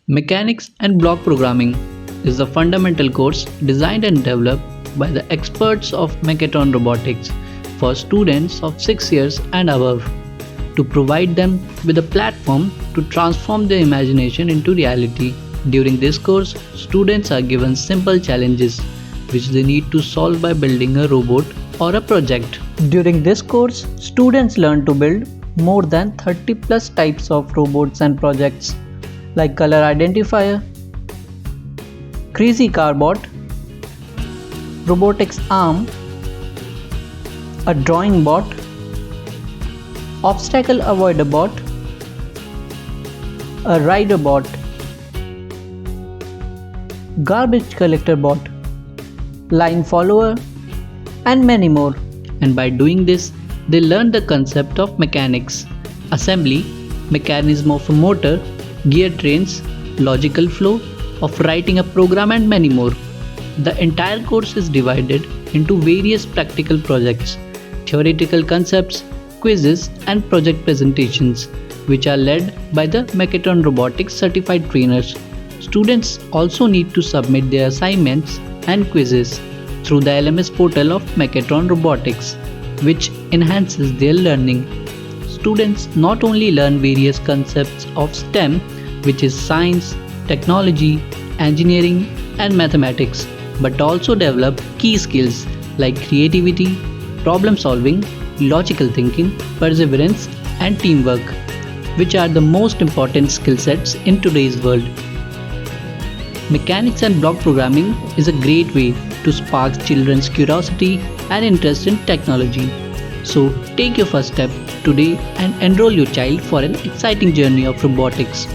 Mechanics and Block Programming is a fundamental course designed and developed by the experts of Mechatron Robotics for students of 6 years and above to provide them with a platform to transform their imagination into reality. During this course, students are given simple challenges which they need to solve by building a robot or a project. During this course, students learn to build more than 30 plus types of robots and projects like color identifier, crazy car bot, robotics arm, a drawing bot, obstacle avoider bot, a rider bot, garbage collector bot, line follower, and many more. And by doing this, they learn the concept of mechanics, assembly, mechanism of a motor, gear trains, logical flow of writing a program, and many more. The entire course is divided into various practical projects, theoretical concepts, quizzes, and project presentations, which are led by the Mechatron Robotics certified trainers. Students also need to submit their assignments and quizzes through the LMS portal of Mechatron Robotics, which enhances their learning. Students not only learn various concepts of STEM, which is science, technology, engineering, and mathematics, but also develop key skills like creativity, problem solving, logical thinking, perseverance, and teamwork, which are the most important skill sets in today's world. Mechanics and block programming is a great way to spark children's curiosity and interest in technology. So take your first step today and enroll your child for an exciting journey of robotics.